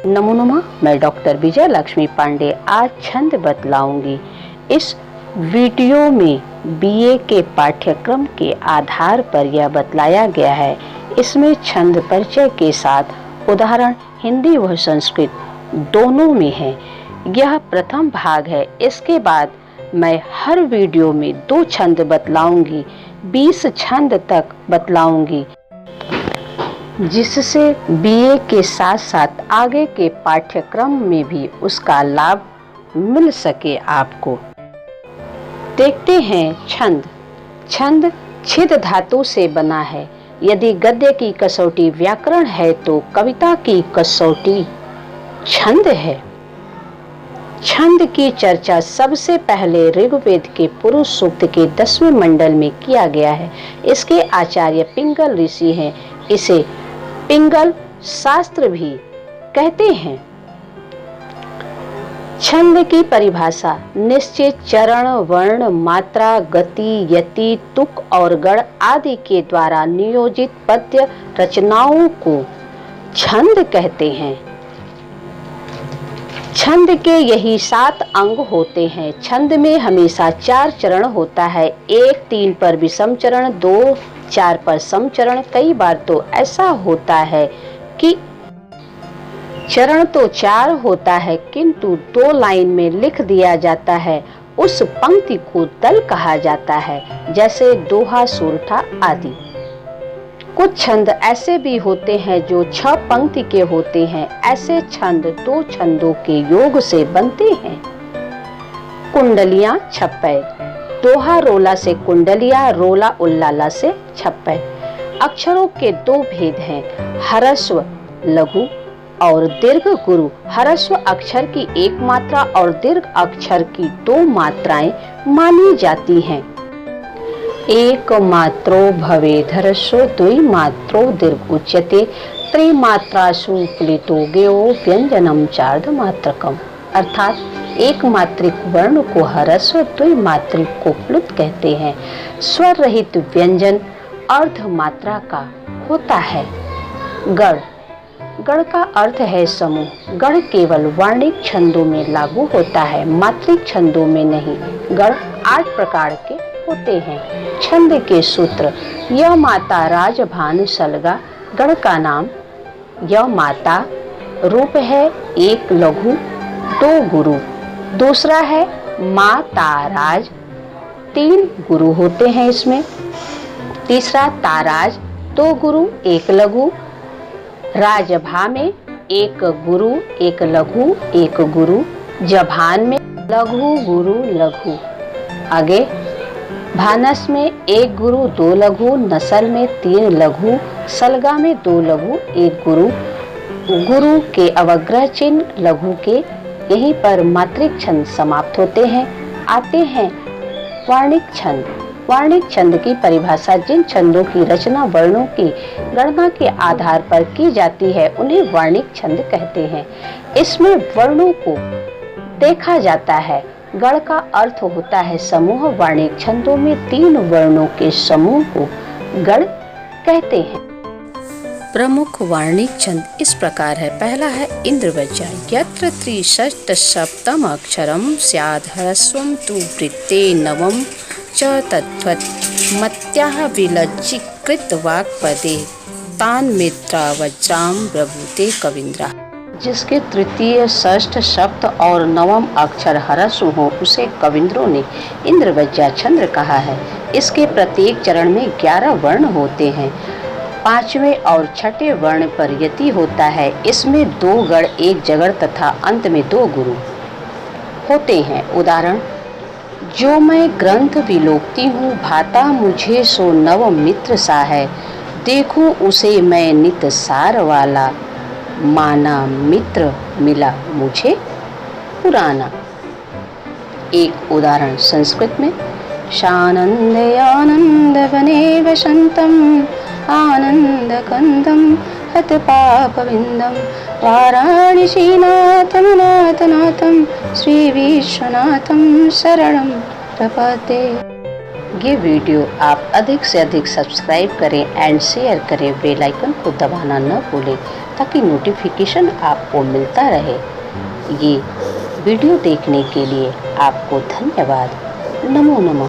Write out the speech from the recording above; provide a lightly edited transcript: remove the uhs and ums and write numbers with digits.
नमो नमः। मैं डॉक्टर विजय लक्ष्मी पांडे आज छंद बतलाऊंगी। इस वीडियो में बीए के पाठ्यक्रम के आधार पर यह बतलाया गया है। इसमें छंद परिचय के साथ उदाहरण हिंदी व संस्कृत दोनों में है। यह प्रथम भाग है। इसके बाद मैं हर वीडियो में 2 छंद बतलाऊंगी, 20 छंद तक बतलाऊंगी, जिससे बीए के साथ साथ आगे के पाठ्यक्रम में भी उसका लाभ मिल सके आपको। देखते हैं छंद। छंद छिद धातु से बना है। यदि गद्य की कसौटी व्याकरण है तो कविता की कसौटी छंद है। छंद की चर्चा सबसे पहले ऋग्वेद के पुरुष सूक्त के 10वें मंडल में किया गया है। इसके आचार्य पिंगल ऋषि हैं। इसे पिंगल शास्त्र भी कहते हैं। छंद की परिभाषा निश्चित चरण, वर्ण, मात्रा, गति, यति, तुक और गण आदि के द्वारा नियोजित पद्य रचनाओं को छंद कहते हैं। छंद के यही 7 अंग होते हैं। छंद में हमेशा 4 चरण होता है। 1 3 पर विषम चरण, 2 4 पर सम चरण। कई बार तो ऐसा होता है कि चरण तो 4 होता है किंतु 2 लाइन में लिख दिया जाता है। उस पंक्ति को दल कहा जाता है, जैसे दोहा, सोरठा आदि। कुछ छंद ऐसे भी होते हैं जो 6 पंक्ति के होते हैं। ऐसे छंद 2 छंदों के योग से बनते हैं। कुंडलियां छप्पै। दोहा रोला से कुंडलिया, रोला उल्लाला से छप्पै। अक्षरों के 2 भेद हैं, ह्रस्व लघु और दीर्घ गुरु। ह्रस्व अक्षर की 1 मात्रा और दीर्घ अक्षर की 2 मात्राएं मानी जाती हैं। एक मात्रो भवेद् ह्रस्वो, द्वि मात्रो दीर्घ उच्यते, त्रिमात्रासु प्लुतो ज्ञो व्यंजनम चार्धमात्रकम। अर्थात एक मात्रिक वर्ण को ह्रस्व, द्विमात्रिक को प्लुत कहते हैं। स्वर रहित व्यंजन अर्ध मात्रा का होता है। गण। गण का अर्थ है समूह। गण केवल वर्णिक छंदों में लागू होता है, मात्रिक छंदों में नहीं। गण 8 प्रकार के होते हैं। छंद के सूत्र य माता राजभान सलगा। गण का नाम य माता रूप है 1 लघु 2 गुरु। दूसरा है माता राज, 3 गुरु होते हैं इसमें। तीसरा ताराज 2 गुरु 1 लघु। राजभा में 1 गुरु 1 लघु 1 गुरु। जभान में लघु गुरु लघु। आगे भानस में 1 गुरु 2 लघु, नसल में 3 लघु, सलगा में 2 लघु 1 गुरु। गुरु के अवग्रह चिन्ह लघु के। यहीं पर मात्रिक छंद समाप्त होते हैं। आते हैं वार्णिक छंद। वार्णिक छंद की परिभाषा जिन छंदों की रचना वर्णों की गणना के आधार पर की जाती है उन्हें वार्णिक छंद कहते हैं। इसमें वर्णों को देखा जाता है। गण का अर्थ होता है समूह। वार्णिक छंदों में 3 वर्णों के समूह को गण कहते हैं। प्रमुख वार्णिक छंद इस प्रकार है। पहला है इंद्रवज्जा। यत्र त्रिषष्ट सप्तम अक्षरम स्याद् ह्रस्वं तु वृत्ते नवम च तद्वत् मत्याः विलज्जीकृत वाक्पदे तान् मित्रा वज्राम ब्रभूते कवीन्द्रा। जिसके तृतीय, षष्ठ, सप्त और नवम अक्षर ह्रस्व हो उसे कविंद्रों ने इंद्रवज्जा छंद कहा है। इसके प्रत्येक चरण में 11 वर्ण होते हैं। 5वें और 6ठे वर्ण पर यति होता है। इसमें 2 गण 1 जगड़ तथा अंत में 2 गुरु होते हैं। उदाहरण जो मैं ग्रंथ विलोकती हूँ, भाता मुझे सो नव मित्र सा है। देखूं उसे मैं नित सार वाला, माना मित्र मिला मुझे पुराना। एक उदाहरण संस्कृत में शानंदे आनंद वने वसंतम आनंद कंदम हत पाप विंदम वाराणसीनाथम नाथ नाथम श्री विश्वनाथम शरणम प्रपद्ये। ये वीडियो आप अधिक से अधिक सब्सक्राइब करें एंड शेयर करें। बेल आइकन को दबाना न भूलें ताकि नोटिफिकेशन आपको मिलता रहे। ये वीडियो देखने के लिए आपको धन्यवाद। नमो नमः।